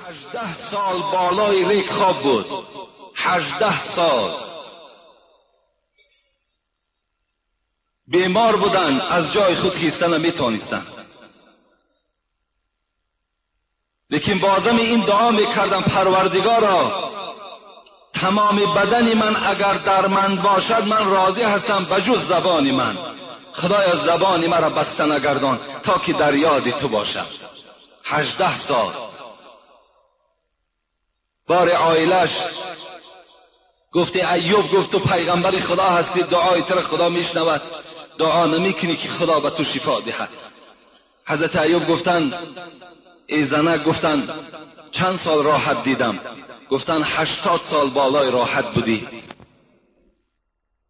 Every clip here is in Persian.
18 سال بالای ریگ خواب بود. 18 سال بیمار بودن، از جای خود خیستن نمیتونستن. لیکن بازم این دعا میکردم پروردگارا تمام بدن من اگر درمند باشد من راضی هستم بجز زبان من. خدایا زبان مرا بسته نگردان تا که در یاد تو باشم. 18 سال بار عائلش گفتی ایوب گفت تو پیغمبر خدا هستی، دعای تو خدا میشنود، دعا نمیکنی که خدا به تو شفا دهد. حضرت ایوب گفتن ای زنک گفتن چند سال راحت دیدم؟ گفتن 80 سال بالای راحت بودی.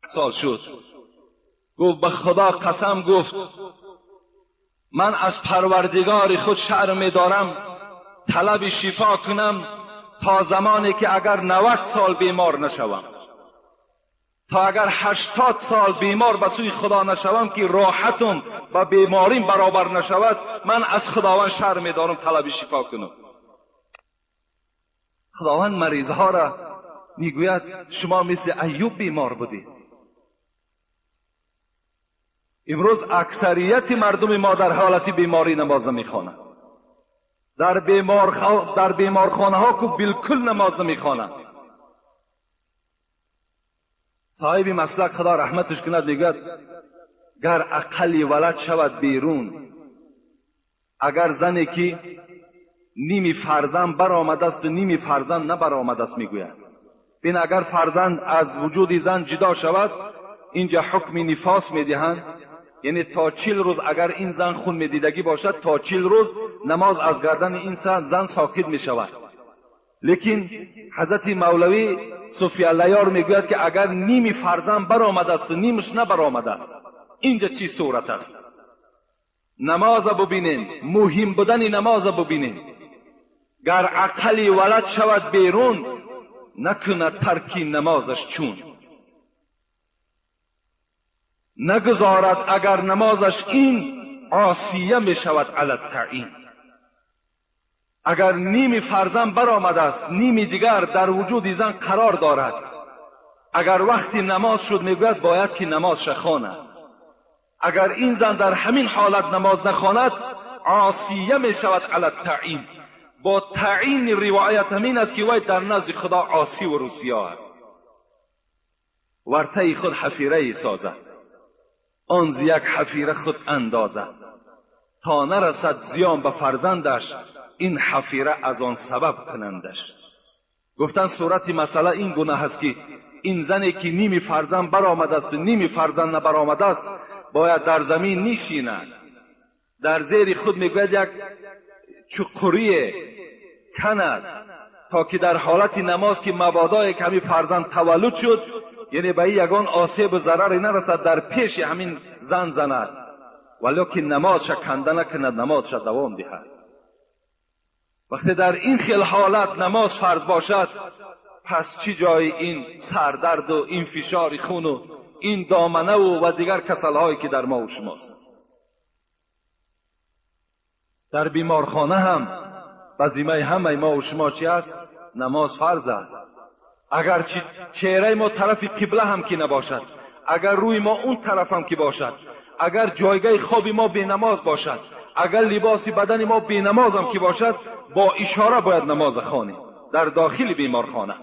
سال شد. گفت به خدا قسم گفت من از پروردگار خود شرم دارم طلب شفا کنم تا زمانی که اگر 90 سال بیمار نشوم، تا اگر 80 سال بیمار به سوی خدا نشوم که راحتم و بیماریم برابر نشود، من از خداوند شرم دارم طلب شفا کنم. خداوند مریضها را میگوید شما مثل ایوب بیمار بودید. امروز اکثریت مردم ما در حالت بیماری نماز نمیخوانند. در بیمارخانه ها که بالکل نماز نمیخوانند. صاحب مسلک خدا رحمتش کند میگوید گر عقلی ولد شود بیرون، اگر زنی که نیمی فرزند برآمده است نیمی فرزند نبرآمده است میگوید بین اگر فرزند از وجود زن جدا شود اینجا حکم نفاس میدهند، یعنی تا 40 روز اگر این زن خون میدیدگی باشد تا 40 روز نماز از گردن این زن ساقط میشود. لیکن حضرت مولوی صوفی اللیار میگوید که اگر نیمی فرزند برآمده است نیمش نبرآمده است اینجا چی صورت است؟ نماز ببینیم، مهم بودن نماز ببینیم. گر عقلی ولد شود بیرون نکنه ترک نمازش چون، نگذارد اگر نمازش این عاصیه می شود علی التعیین. اگر نیمی فرزند برآمده است نیمی دیگر در وجود زن قرار دارد، اگر وقتی نماز شد میگوید باید که نماز خواند. اگر این زن در همین حالت نماز نخواند عاصیه می شود علی التعیین. با تعیین روایت همین است که وی در نزد خدا عاصی و رسوا است. ورطه خود حفیره سازد آن ز یک حفیره خود اندازد، تا نرسد زیان به فرزندش این حفیره از آن سبب کنندش. گفتن صورت مسئله این گونه هست که این زنی که نیمی فرزند برآمده است نیمی فرزند نبرآمده است باید در زمین نشیند، در زیر خود میگوید یک چقوری کند تا که در حالت نماز که مبادا کمی فرزند تولد شد یعنی به یگان آسیب و ضرری نرسد در پیش همین زن زند، ولیکن نمازش کنده نکند، نمازش دوام دهد. وقتی در این خیل حالت نماز فرض باشد پس چی جای این سردرد و این فشار خون و این دامنه و دیگر کسلهایی که در ما و شماست. در بیمارخانه هم وظیفه همه ما و شما چی است؟ نماز فرض است. اگر چهره ما طرف قبله هم که نباشد، اگر روی ما اون طرف هم که باشد، اگر جایگاه خواب ما بی نماز باشد، اگر لباس بدن ما بی نماز هم که باشد، با اشاره باید نماز خوانیم در داخل بیمارخانه.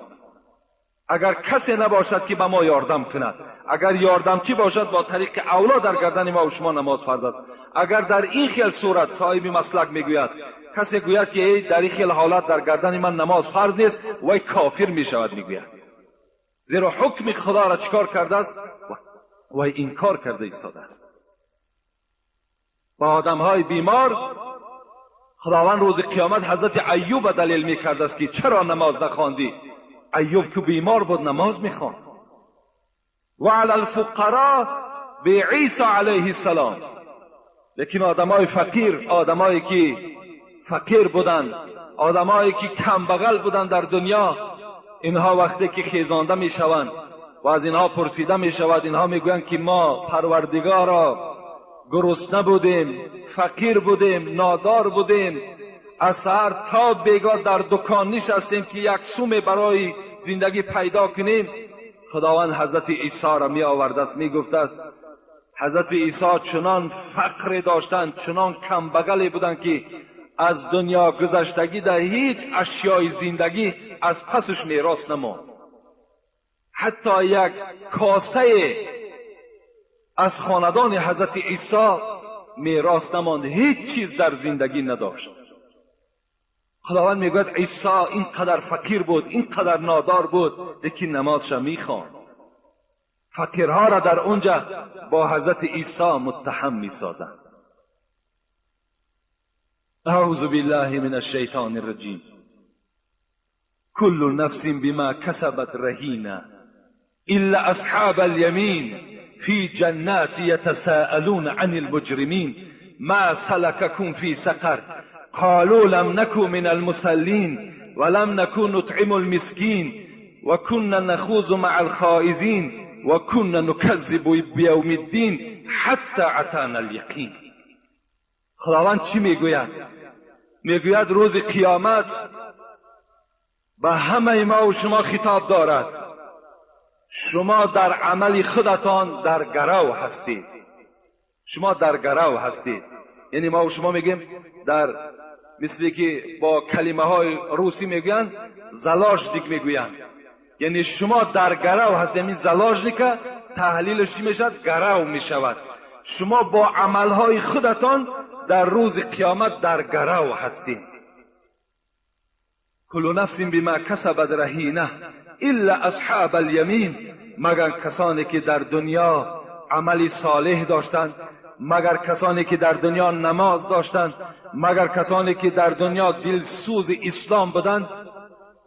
اگر کسی نباشد که به ما یاردم کند، اگر یاردمچی باشد با طریق اولا در گردن ما و شما نماز فرض است. اگر در این خیل صورت صاحب مسلک میگوید کسی گوید که در این خیل حالت در گردن من نماز فرض نیست وی کافر می شود میگوید، زیرا حکم خدا را چکار کرده است وی انکار کرده ایستاده است. با آدم های بیمار خداوند روز قیامت حضرت ایوب دلیل می کرده است که چرا نماز نخواندی؟ ایوب که بیمار بود نماز می خواند. و علی الفقراء به عیسی علیه السلام. لیکن آدمای فقیر، آدمایی که فقیر بودند، آدمایی که کم بغل بودند در دنیا، اینها وقتی که خیزانده می شوند و از اینها پرسیده می شود اینها می گویند که ما پروردگارا گرسنه بودیم، فقیر بودیم، نادار بودیم، از سحر تا بیگاه در دکان نشستیم که یک سوم برای زندگی پیدا کنیم. خداوند حضرت عیسی را می آورده است، می گفته است حضرت عیسی چنان فقر داشتند، چنان کمبغلی بودند که از دنیا گذشتگی در هیچ اشیای زندگی از پسش میراث نماند. حتی یک کاسه از خاندان حضرت عیسی میراث نماند، هیچ چیز در زندگی نداشت. خداوند میگوید عیسی اینقدر فقیر بود، اینقدر نادار بود، لیکن نمازش میخواند. فقیرها را در اونجا با حضرت عیسی متهم میسازند. اعوذ بالله من الشیطان الرجیم. كل نفس بما كسبت رهينة إلا أصحاب اليمين في جنات يتساءلون عن المجرمين ما سلككم في سقر قالوا لم نكن من المصلين ولم نكن نطعم المسكين وكنا نخوض مع الخائضين وكنا نكذب بيوم الدين حتى أتانا اليقين. خداوند چی میگوید؟ میگوید روز قیامت به همه ما و شما خطاب دارد. شما در عمل خودتان در گرو هستید. شما در گرو هستید. یعنی ما و شما میگیم در مثلی که با کلمه های روسی میگوین زلاژنیک میگوین، یعنی شما در گرو هستید. یعنی زلاژنیک تحلیلش چی میشد؟ گرو میشود. شما با عمل های خودتان در روز قیامت در گرو هستید. کل نفس بما کسبت رهینه الا اصحاب الیمین، مگر کسانی که در دنیا عملی صالح داشتند، مگر کسانی که در دنیا نماز داشتند، مگر کسانی که در دنیا دلسوز اسلام بودند.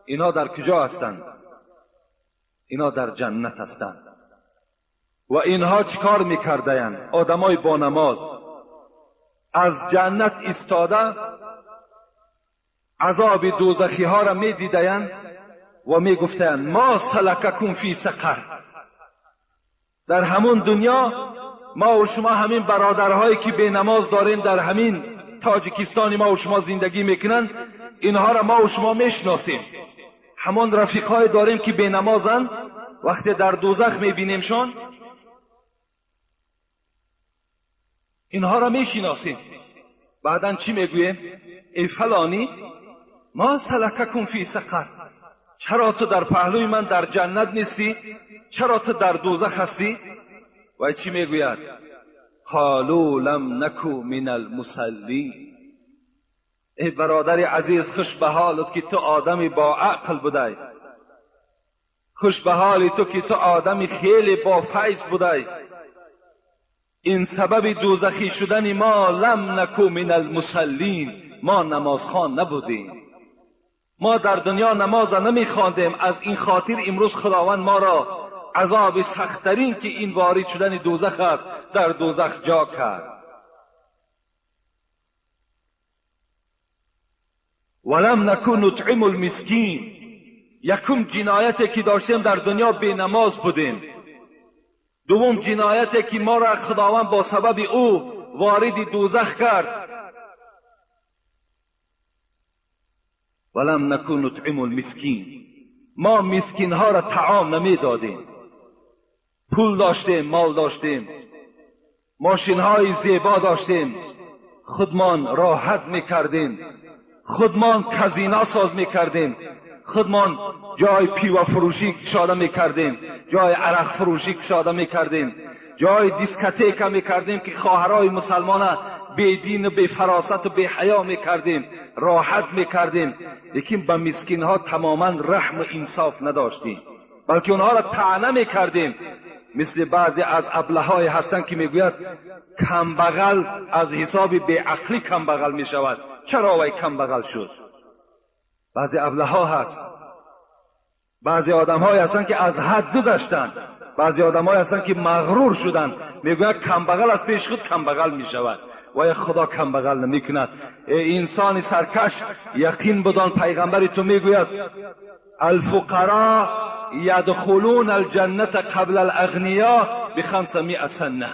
اینا در کجا هستند؟ اینا در جنت هستند. و اینها چیکار میکردند؟ آدمای با نماز از جنت استاده عذاب دوزخی ها را می دیدند و می گفتند ما سلککم فی سقر. در همون دنیا ما و شما همین برادرهایی که به نماز داریم در همین تاجیکستان ما و شما زندگی میکنن، اینها را ما و شما میشناسیم. همون رفیقای داریم که به نمازن، وقتی در دوزخ میبینیمشان اینها را میشناسیم. بعدن چی میگویم؟ ای فلانی ما سلککم فی سقر، چرا تو در پهلوی من در جنت نیستی؟ چرا تو در دوزخ هستی؟ و چی میگوید؟ قالوا لم نکو من المصلین. ای برادر عزیز، خوش به حالت که تو آدمی با عقل بودی، خوش به حال تو که تو آدمی خیلی با فیض بودی. این سبب دوزخی شدن ما لم نکو من المصلین، ما نمازخوان نبودیم، ما در دنیا نماز نمیخواندیم. از این خاطر امروز خداوند ما را عذاب سخت‌ترین که این وارد شدن دوزخ است در دوزخ جا کرد. ولم نکن نطعم المسکین، یکم جنایتی که داشتیم در دنیا بی نماز بودیم. دوم جنایتی که ما را خداوند با سبب او وارد دوزخ کرد. ولم نکن نطعم المسکین، ما مسکین ها را طعام نمی دادیم. پول داشتیم، مال داشتیم، ماشین های زیبا داشتیم، خودمان راحت میکردیم، خودمان کازینو ساز میکردیم، خودمان جای پیوه فروشی کشاده میکردیم، جای عرق فروشی کشاده میکردیم، جای دیسکتیک میکردیم که خواهرای مسلمان بی دین و بی فراست و بی حیا میکردیم، راحت میکردیم. لیکن به مسکین ها تماما رحم و انصاف نداشتیم، بلکه اونها را طعنه میکردیم. مثل بعضی از ابله‌های هستند که میگوید کمبغل از حساب بی عقلی کمبغل میشود. چرا وای کمبغل شد؟ بعضی ابله‌ها هست، بعضی آدم‌های هستند که از حد گذشتند، بعضی آدم‌های هستند که مغرور شدند، میگوید کمبغل از پیش خود کمبغل میشود. وای خدا کمبغل نمیکند. ای انسان سرکش، یقین بدان پیغمبر تو میگوید الفقراء یدخلون الجنة قبل الاغنیاء ب500 سنه.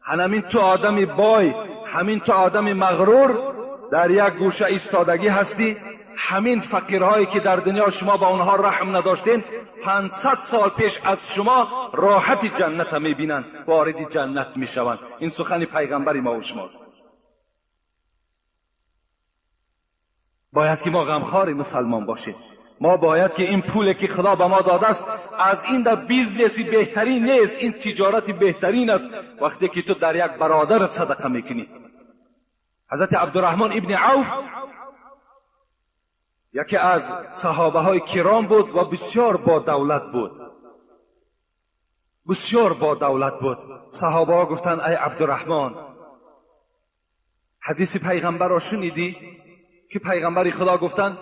همین تو آدم بای، همین تو آدم مغرور در یک گوشه ایستادگی هستی، همین فقیرهایی که در دنیا شما با اونها رحم نداشتین 500 سال پیش از شما راحت جنت میبینن، وارد جنت میشوند. این سخن پیغمبر ما و شماست. باید که ما غمخوار مسلمان باشیم. ما باید که این پولی که خدا به ما داده است، از این در بیزنسی بهترین نیست، این تجارتی بهترین است وقتی که تو در یک برادرت صدقه میکنی. حضرت عبدالرحمن ابن عوف یکی از صحابه های کرام بود و بسیار با دولت بود، بسیار با دولت بود. صحابه ها گفتن ای عبدالرحمن، حدیث پیغمبر را شنیدی که پیغمبر خدا گفتن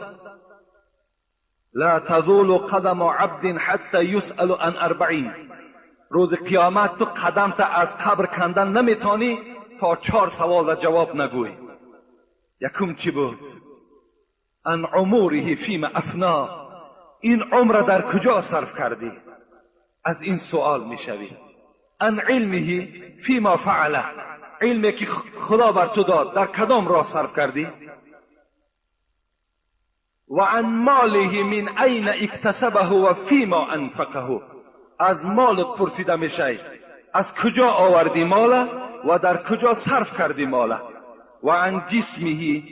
لا تزول قدم عبد حتى يسأل عن 40. روز قیامت تو قدم تا از قبر کندن نمیتونی تا 4 سوال را جواب نگوی. یکم چی بود؟ عن عمره فيما افنا، این عمر در کجا صرف کردی؟ از این سوال میشوی. عن علمه فيما فعل، علمی که خدا بر تو داد در کدام راه صرف کردی؟ و عن ماله من این اکتسبه و فیما انفقه، از مالت پرسیده میشه از کجا آوردی مال و در کجا صرف کردی مال. و عن جسمه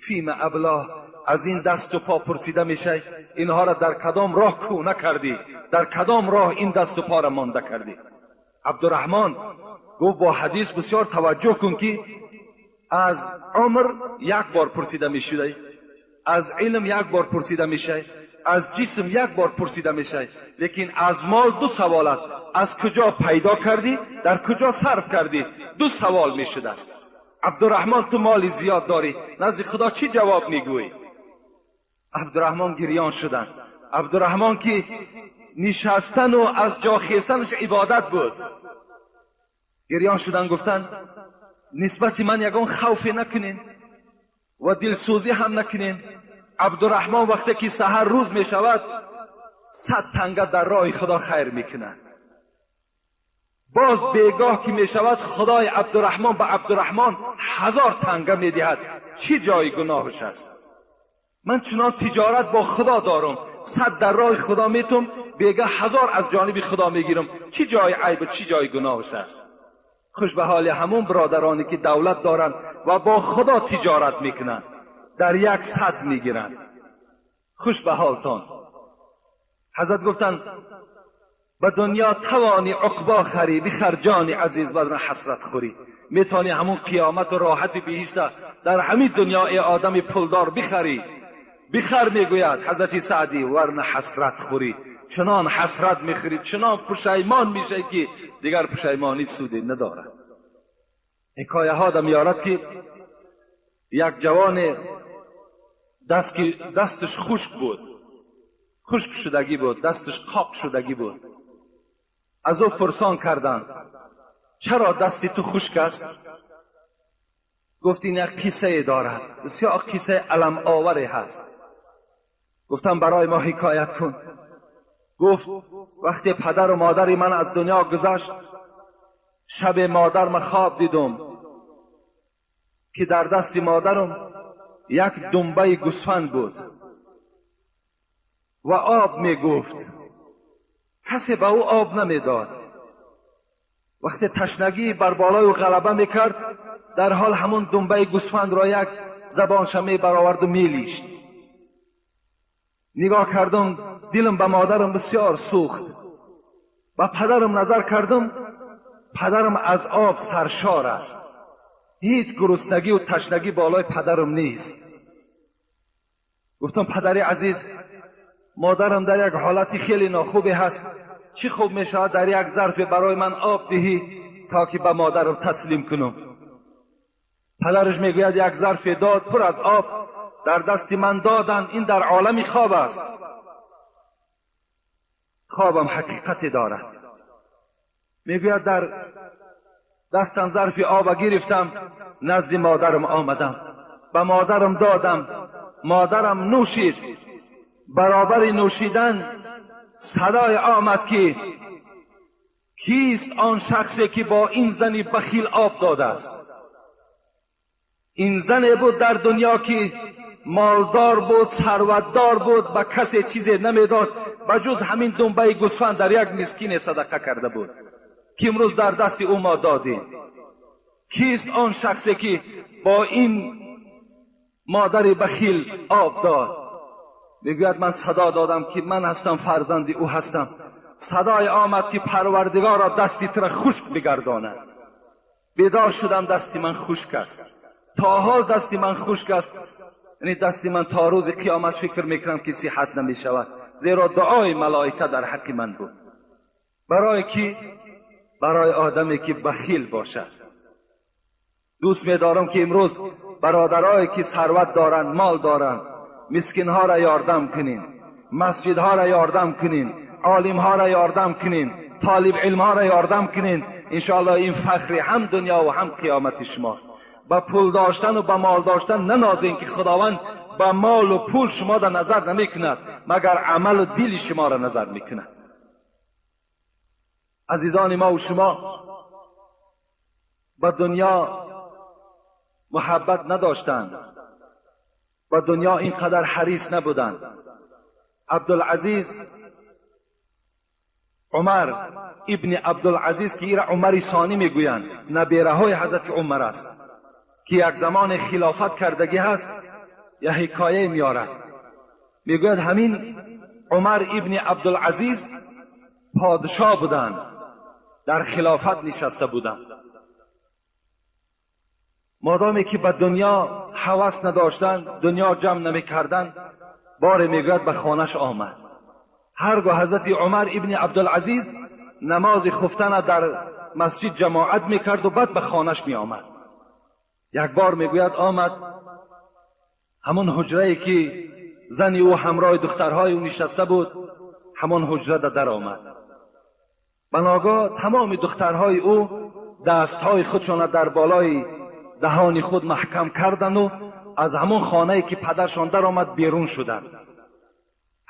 فیما ابلاه، از این دست و پا پرسیده میشه اینها را در کدام راه کونه کردی، در کدام راه این دست و پا را مانده کردی. عبدالرحمن گفت با حدیث بسیار توجه کن که از عمر یک بار پرسیده میشده، از علم یک بار پرسیده میشه، از جسم یک بار پرسیده میشه، لیکن از مال 2 سوال است. از کجا پیدا کردی، در کجا صرف کردی، 2 سوال میشده است. عبدالرحمن تو مال زیاد داری، نزد خدا چی جواب میگویی؟ عبدالرحمن گریان شدن. عبدالرحمن که نشستن و از جا خیستنش عبادت بود، گریان شدن. گفتن نسبت من یگان خوفی نکنین و دلسوزی هم نکنین. عبدالرحمن وقتی که سحر روز می شود 100 تنگه در راه خدا خیر میکنه. باز بیگاه که می شود خدای عبدالرحمن به عبدالرحمن 1000 تنگه می دهد. چی جای گناهش است؟ من چنان تجارت با خدا دارم، 100 در راه خدا میتم، بیگاه 1000 از جانب خدا میگیرم. چی جای عیب، چی جای گناهش است؟ خوش به حال همون برادرانی که دولت دارن و با خدا تجارت میکنن، در یک 100 میگیرن. خوش به حالتان. حضرت گفتن به دنیا توانی عقبا خری، بخر جان عزیز بدن حسرت خوری. میتونی همون قیامت و راحت بهشت در همین دنیا ای آدم پولدار بخری. بخر میگوید حضرت سعدی، ورنه حسرت خوری. چنان حسرت میخوری، چنان پشیمان میشه که دیگر پشیمانی سودی نداره. حکایه ها دم یارد که یک جوان دستش خشک بود، خشک شدگی بود، دستش خاک شدگی بود. از او پرسان کردند چرا دستی تو خشک است؟ گفت این یک قصه دارد، بسیار قصه علم آوری هست. گفتم برای ما حکایت کن. گفت وقتی پدر و مادر من از دنیا گذشت، شب مادرم خواب دیدم که در دست مادرم یک دنبه گوسفند بود و آب می گفت. کسی به او آب نمی داد. وقتی تشنگی بر بالای او غلبه می کرد، در حال همون دنبه گوسفند را یک زبانش می برآورد و می لیشت. نگاه کردم، دلم به مادرم بسیار سوخت. و پدرم نظر کردم، پدرم از آب سرشار است. هیچ گرسنگی و تشنگی بالای پدرم نیست. گفتم پدر عزیز، مادرم در یک حالتی خیلی ناخوبی هست، چی خوب می شود در یک ظرف برای من آب دهی تا که به مادرم تسلیم کنم. پدرش میگوید یک ظرف داد پر از آب در دست من دادن، این در عالمی خواب است. خوابم حقیقتی دارد. میگوید در دستم ظرف آب گرفتم، نزد مادرم آمدم، به مادرم دادم، مادرم نوشید. برابر نوشیدن صدای آمد که کیست آن شخصی که با این زنی بخیل آب داده است؟ این زن بود در دنیا که مالدار بود، ثروتدار بود، به کسی چیزی نمیداد بجز همین دنبه گوسفند در یک مسکین صدقه کرده بود که امروز در دست او ما دادیم. کیست آن شخصی که با این مادر بخیل آب داد؟ میگوید من صدا دادم که من هستم فرزند او هستم. صدای آمد که پروردگار را دستی تر خشک بگرداند. بیدار شدم دستی من خشک است. تا حال دستی من خشک است، یعنی دستی من تا روز قیامت فکر میکنم که صحت نمی شود، زیرا دعای ملائکه در حق من بود. برای کی؟ برای آدمی که بخیل باشد. دوست می‌دارم که امروز برادرایی که ثروت دارند، مال دارند، مسکین‌ها را یاردم کنین، مسجدها را یاردم کنین، عالم‌ها را یاردم کنین، طالب علم‌ها را یاردم کنین. انشاءالله این فخر هم دنیا و هم قیامت شماست. با پول داشتن و با مال داشتن ننازین که خداوند با مال و پول شما را نظر نمی کند، مگر عمل و دل شما را نظر می کند. عزیزان ما و شما با دنیا محبت نداشتند، با دنیا اینقدر حریص نبودند. عبدالعزیز عمر ابن عبدالعزیز که ایرا عمر ثانی میگویند، نبیره های حضرت عمر است که یک زمان خلافت کردگی هست، یا حکایه میارد. میگوید همین عمر ابن عبدالعزیز پادشاه بودند، در خلافت نشسته بودند. مادامی که به دنیا هوس نداشتند، دنیا جمع نمی کردند، بار میگوید به خانش آمد. هرگاه حضرت عمر ابن عبدالعزیز نماز خفتن در مسجد جماعت میکرد و بعد به خانش می آمد. یک بار میگوید آمد همون حجره که زن او همراه دخترهای او نشسته بود، همون حجره در آمد. بناگاه تمام دخترهای او دستهای خودشان در بالای دهان خود محکم کردند و از همون خانه‌ای که پدرشان در آمد بیرون شدند.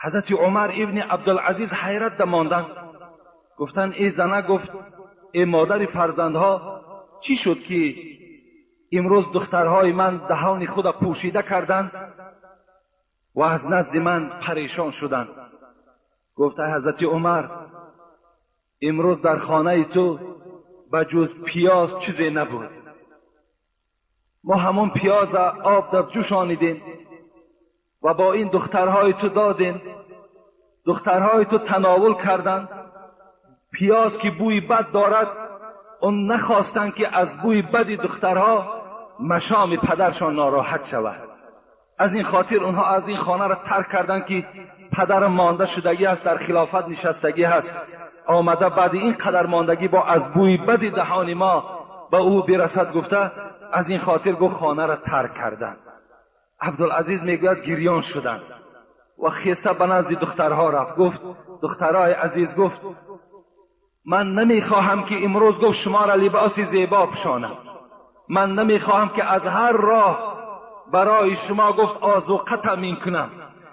حضرت عمر ابن عبدالعزیز حیرت ماندند. گفتند ای زنه، گفت ای مادر فرزندها، چی شد که امروز دخترهای من دهان خود پوشیده کردند و از نزد من پریشان شدند؟ گفت حضرت عمر، امروز در خانه تو بجز پیاز چیزی نبود. ما همون پیاز آب در جوشانیدیم و با این دخترهای تو دادیم. دخترهای تو تناول کردند. پیاز که بوی بد دارد، اون نخواستند که از بوی بدی دخترها مشام پدرشان ناراحت شود. از این خاطر اونها از این خانه را ترک کردند که پدر مانده شدگی است، در خلافت نشستگی هست، آمده بعد این قدر ماندگی با از بوی بدی دهان ما به او برسد. گفته از این خاطر گفت خانه را ترک کردند. عبدالعزیز میگوید گریان شدند و خیسته به نزد دخترها رفت. گفت دخترای عزیز، گفت من نمیخواهم که امروز گفت شما را لباس زیبا پوشانم، من نمیخواهم که از هر راه برای شما گفت آذوقه تامین کنم،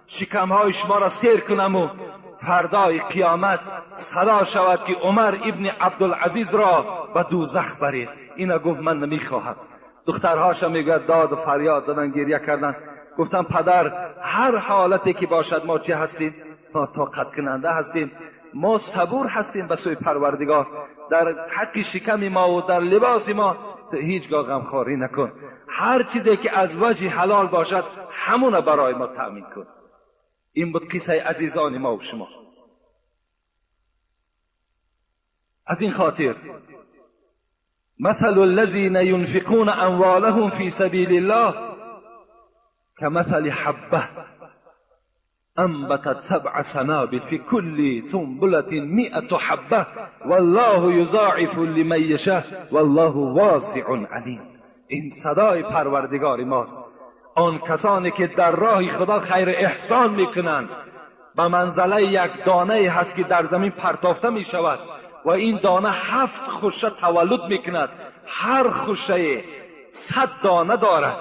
شکمهای شما را سیر کنم و فردای قیامت صدا شود که عمر ابن عبدالعزیز را به دوزخ برید. اینا گفت من نمیخواهم. دخترهاش میگوید داد و فریاد زدن، گریه کردن. گفتم پدر، هر حالتی که باشد ما چی هستیم؟ ما طاقت کننده هستیم، ما صبور هستیم به سوی پروردگار. در حق شکم ما و در لباس ما هیچگاه غمخواری نکن. هر چیزی که از وجه حلال باشد همون برای ما تأمین کن. این بود قصه عزیزان ما و شما. از این خاطر مثل الذين ينفقون اموالهم في سبيل الله كمثل حبة انبتت 7 سنابل في كل سنبلة 100 حبة والله يضاعف لمن يشاء والله واسع عليم. این صدای پروردگار ماست. آن کسانی که در راه خدا خیر احسان میکنند به منزله یک دانه هست که در زمین پرتافته می شود و این دانه 7 خوشه تولد میکند، هر خوشه 100 دانه دارد.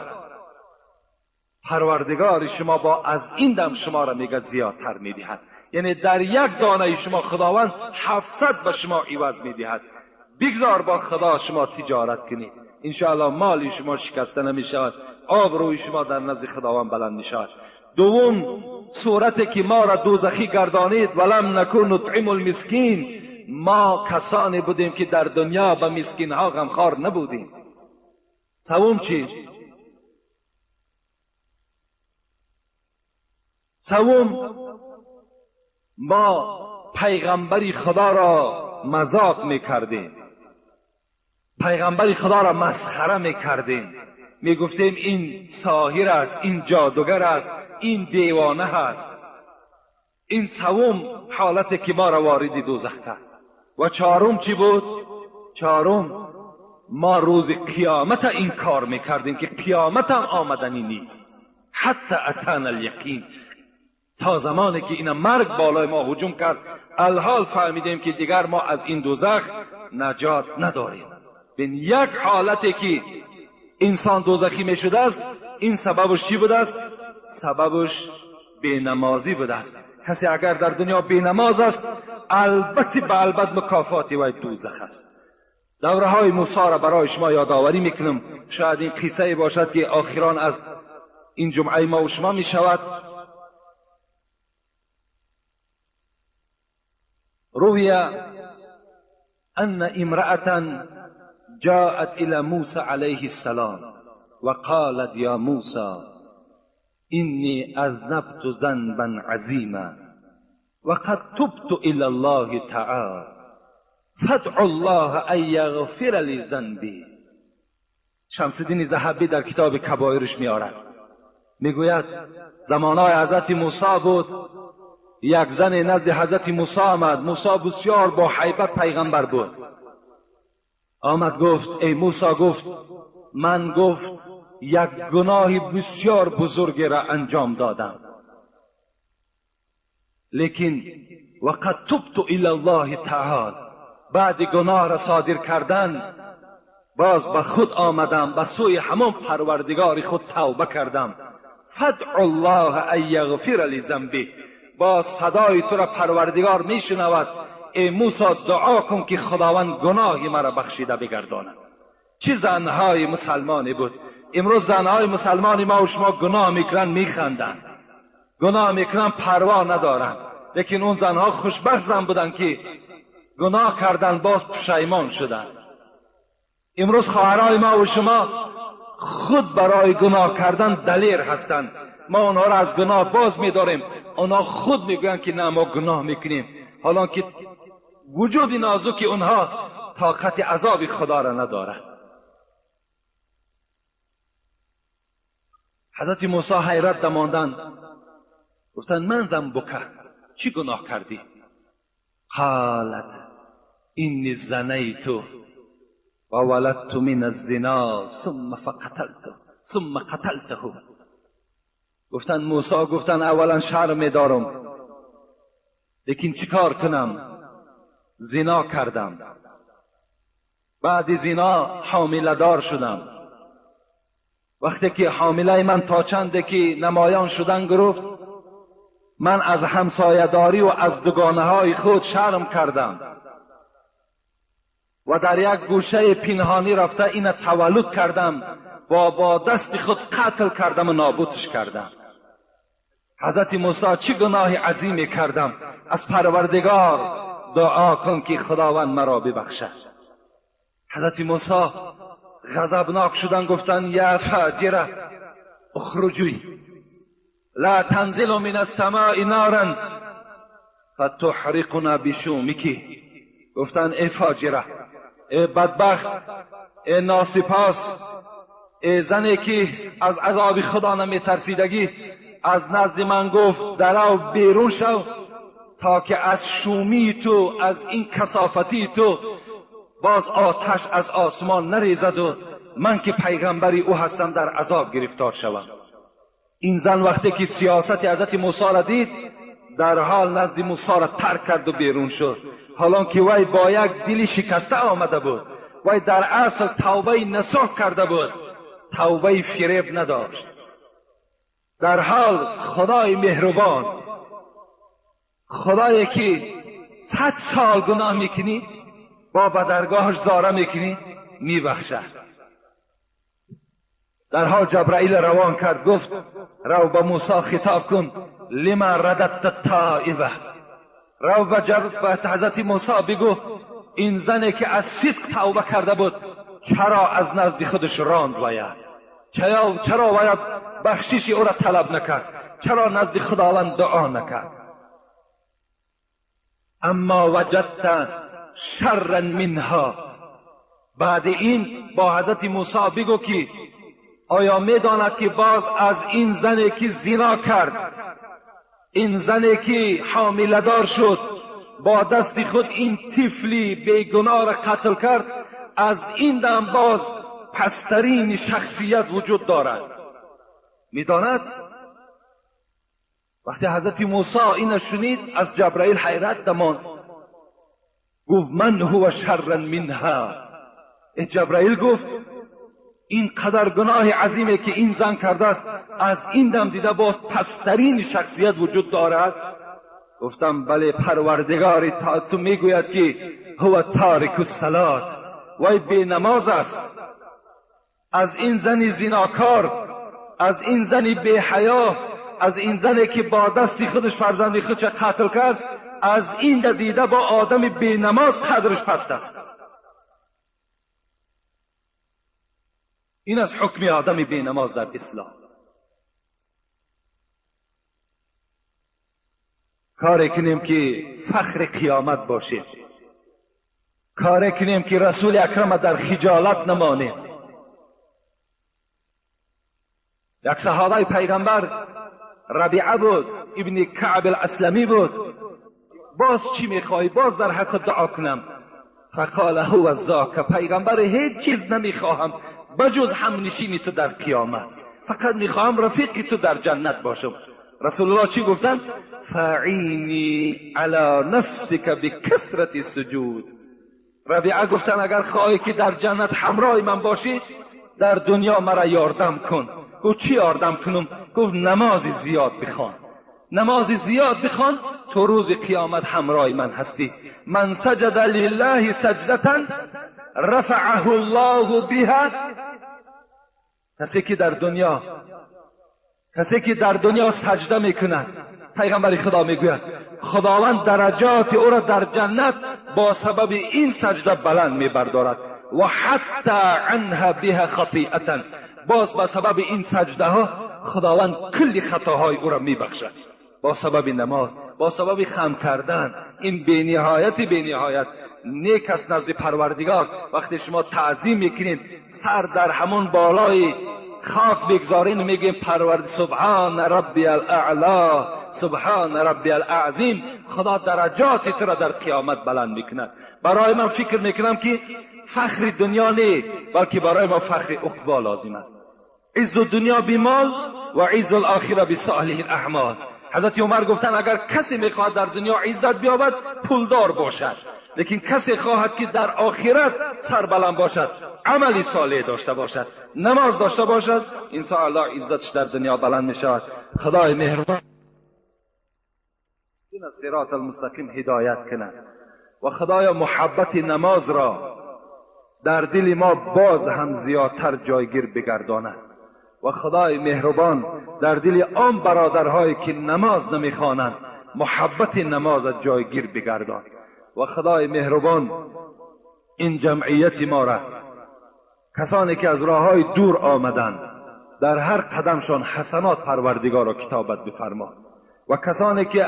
پروردگار شما با از این دم شما را میگه زیادتر میدهد، یعنی در یک دانه شما خداوند 700 به شما عوض میدهد. بگذار با خدا شما تجارت کنید، انشاءالله مال شما شکسته نمی شود. آبروی شما در نزد خداوند بلند می شود. دوم صورتی که ما را دوزخی گردانید، ولم نکن نطعم المسکین، ما کسانی بودیم که در دنیا به مسکین ها غمخوار نبودیم. سوم چی؟ سوم ما پیغمبری خدا را مذاق میکردیم، پیغمبری خدا را مسخره میکردیم، میگفتیم این ساحر است، این جادوگر است، این دیوانه است. این سوم حالتی که ما را وارد دوزخ کرد. و چهارم چی بود؟ چهارم ما روز قیامت این کار میکردیم که قیامت هم آمدنی نیست. حتی اتانا الیقین، تا زمانی که این مرگ بالای ما هجوم کرد، الحال فهمیدیم که دیگر ما از این دوزخ نجات نداریم. بین یک حالتی که انسان دوزخی می شده است، این سببش چی بوده است؟ سببش بینمازی بوده است. کسی اگر در دنیا بینماز است، البته به البته مکافاتی و دوزخ است. دوره های موسی را برای شما یادآوری میکنم، شاید این قصه باشد که آخران از این جمعه ما و شما می شود. روی ان امرأة جاءت الى موسى عليه السلام وقالت يا موسى إني أذنبت ذنبا عظيما وقد تبت إلى الله تعالى فادع الله أن يغفر لي ذنبي. شمس الدین ذهبی در کتاب کبایرش میآورد، میگوید زمانهای حضرت موسی بود، یک زن نزد حضرت موسی آمد. موسی بسیار با هیبت پیغمبر بود. آمد گفت ای موسی، گفت من گفت یک گناه بسیار بزرگ را انجام دادم، لیکن وقد تبت الی الله تعالی، بعد گناه را صادر کردن باز به خود آمدم، به سوی همان پروردگار خود توبه کردم. فادع الله ان یغفر لی ذنبی، باز صدای تو را پروردگار میشنود. ای موسی دعا کن که خداوند گناه مرا بخشیده بگرداند. چه زنهای مسلمانی بود! امروز زنهای مسلمانی ما و شما گناه میکنن میخندن، گناه میکنن پروا ندارن، لیکن اون زنها خوشبخت زن بودن که گناه کردن باز پشیمان شدن. امروز خواهرای ما و شما خود برای گناه کردن دلیر هستند. ما اونها را از گناه باز میداریم، اونها خود میگویند که نه ما گناه میکنیم، حالا که وجود نازک اونها طاقت عذاب خدا را ندارد. حضرت موسی حیرت دماندن، گفتن من ذنبک، چی گناه کردی؟ قالت اینی زنیت و ولدت من الزنا ثم قتلته. گفتن موسی، گفتن اولا شرم میدارم، لیکن چی کار کنم؟ زنا کردم، بعد زنا حامله دار شدم. وقتی که حامله من تا چنده که نمایان شدن گرفت، من از همسایه‌داری و از دوگانه های خود شرم کردم و در یک گوشه پنهانی رفته این تولد کردم و با دست خود قتل کردم و نابودش کردم. حضرت موسی چه گناه عظیمی کردم، از پروردگار دعا کن که خداوند مرا ببخشد. حضرت موسی غضبناک شدن، گفتن یا فاجره اخرجی لا تنزل من السماء نارا فتحرقنا بشومک. گفتن ای فاجره، ای بدبخت، ای ناسپاس، ای زنی که از عذاب خدا نمی ترسیدگی، از نزد من گفت درو بیرون شو تا که از شومی تو، از این کثافتی تو باز آتش از آسمان نریزد و من که پیغمبری او هستم در عذاب گرفتار شوم. این زن وقتی که سیاست حضرت موسی را دید، در حال نزد موسی را ترک کرد و بیرون شد. حالا که وی با یک دلی شکسته آمده بود، وی در اصل توبه نصوح کرده بود، توبه فریب نداشت. در حال خدای مهربان، خدایی که 100 سال گناه میکنی با به درگاهش زاره میکنی میبخشد. در حال جبرائیل روان کرد، گفت رو به موسی خطاب کن لما رددت التائبه، رو به حضرت موسی بگو این زنی که از صدق توبه کرده بود چرا از نزد خودش راند وید؟ چرا باید بخشش او را طلب نکرد؟ چرا نزد خداوند دعا نکرد؟ اما وجدت شرا منها، بعد این با حضرت موسی بگو که آیا میداند که باز از این زنی که زنا کرد، این زنی که حامله دار شد، با دست خود این طفلی بیگناه را قتل کرد، از این دم باز پسترین شخصیت وجود دارد؟ میداند؟ وقتی حضرت موسی این شنید از جبرائیل حیرت دمان، گفت من هو شر منها. جبرائیل گفت این قدر گناه عظیمه که این زن کرده است، از این دم دیده باز پسترین شخصیت وجود دارد؟ گفتم بله پروردگاری تو میگوید که هو تارک الصلات، وای بی نماز است. از این زنی زناکار، از این زنی بی حیا، از این زنی که با دستی خودش فرزند خودش قتل کرد، از این دیده با آدم بی نماز قدرش پست است. این از حکم آدم بی نماز در اسلام. کاری کنیم که فخر قیامت باشیم، کاری کنیم که رسول اکرم در خجالت نمانیم. یک صحابه پیغمبر ربیعه بود، ابن کعب الاسلمی بود. باز چی میخوای؟ باز در حق دعا کنم؟ فقال هو ذاک، پیغمبر هیچ چیز نمیخواهم بجز همنشینی تو در قیامت، فقط میخواهم رفیق تو در جنت باشم. رسول الله چی گفتن؟ فعینی علی نفسک بکثرت سجود. ربیعه گفتن اگر خواهی که در جنت همراه من باشی در دنیا مرا یاردم کن. گفت چی یاردم کنم؟ گفت نماز زیاد بخوان، نماز زیاد بخوان، تو روز قیامت همراه من هستی. من سجد لله سجدتا رفعه الله بها، کسی که در دنیا سجده میکند، پیغمبر خدا میگوید خداوند درجات او را در جنت با سبب این سجده بلند میبردارد. و حتی عنها بها خطیئتا، باز با سبب این سجده ها خداوند کلی خطاهای او را میبخشد. با سبب نماز، با سبب خم کردن، این بینهایت نیک است نزد پروردگار. وقتی شما تعظیم میکنین، سر در همون بالای خاک بگذارین و میگین پروردگار سبحان ربی الاعلا سبحان ربی العظیم، خدا درجات تو را در قیامت بلند میکند. برای من فکر میکنم که فخر دنیا نه، بلکه برای ما فخر عقبا لازم است. عز دنیا بمال و عز الاخره بصالح الاعمال. حضرت عمر گفتن اگر کسی میخواهد در دنیا عزت بیابد پولدار باشد، لیکن کسی خواهد که در آخرت سربلند باشد، عملی صالح داشته باشد، نماز داشته باشد، انشاءالله عزتش در دنیا بلند میشود. خدای مهربان این صراط المستقیم هدایت کند و خدایا محبت نماز را در دل ما باز هم زیادتر جایگیر بگرداند و خدای مهربان در دل آن برادرهایی که نماز نمیخوانند محبت نماز جایگیر بگردان و خدای مهربان این جمعیت ما را، کسانی که از راههای دور آمدند، در هر قدمشان حسنات پروردگار را کتابت بفرما و کسانی که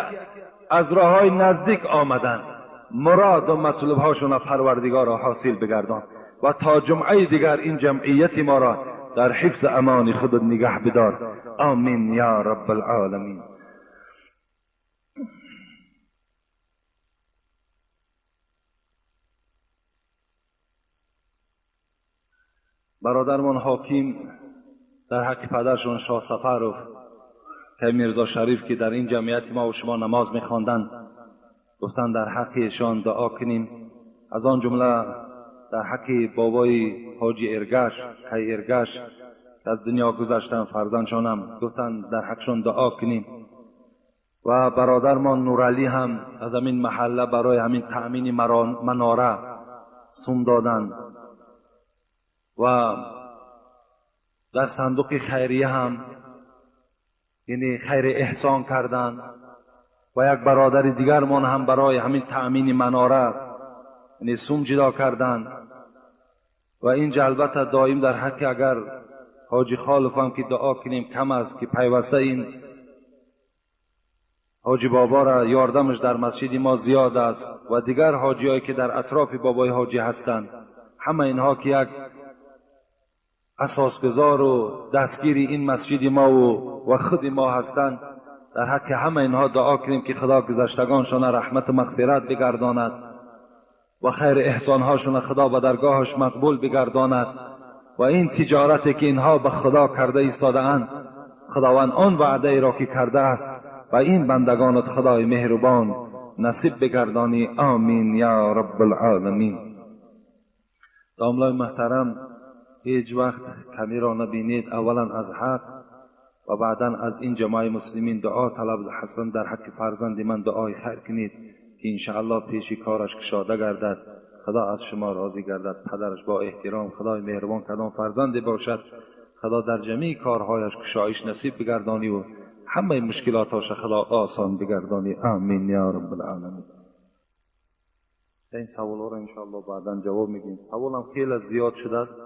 از راههای نزدیک آمدند مراد و مطلوب هاشون پروردگار را حاصل بگردان و تا جمعه دیگر این جمعیت ما را در حفظ امان خود نگه بدار. آمین یا رب العالمین. برادرمان حاکم در حق پدرشون شاه سفرов که میرزا شریف که در این جمعیت ما و شما نماز میخواندند، گفتن در حقشان دعا کنیم. از آن جمله در حق بابای حاجی ارگش که از دنیا گذشتن، فرزندشانم، گفتن در حقشان دعا کنیم. و برادرمان نورعلی هم از همین محله برای همین تأمین مناره سوم دادند و در صندوق خیریه هم یعنی خیر احسان کردند و یک برادر دیگرمان هم برای همین تأمین مناره یعنی سوم جدا کردند. و اینجا البته دائم در حق اگر حاجی خالف هم که دعا کنیم کم است که پیوسته این حاجی بابا را یاردمش در مسجد ما زیاد است و دیگر حاجی هایی که در اطراف بابای حاجی هستند، همه اینها که یک اساسگزار و دستگیر این مسجد ما و خود ما هستند، در حق همه اینها دعا کنیم که خدا گذشتگانشان رحمت و مغفرت بگرداند و خیر احسانهاشون خدا به درگاهش مقبول بگرداند و این تجارتی که اینها به خدا کرده ایستاده اند خداوند آن وعده ای را که کرده است و این بندگانت خدای مهربان نصیب بگردانی. آمین یا رب العالمین. داملای محترم، هیچ وقت کمی را نبینید، اولا از حق و بعدا از این جماعت مسلمین دعا طلب حسن در حق فرزند من دعای خیر کنید که انشاءالله پیشی کارش کشاده گردد، خدا از شما راضی گردد، پدرش با احترام خدای مهربان کدام فرزندی باشد خدا در جمعی کارهایش کشایش نصیب بگردانی و همه مشکلاتش خدا آسان بگردانی. آمین یا رب العالمین. این سوال را انشاءالله بعدا جواب میگیم. سوالم خیلی زیاد شده است.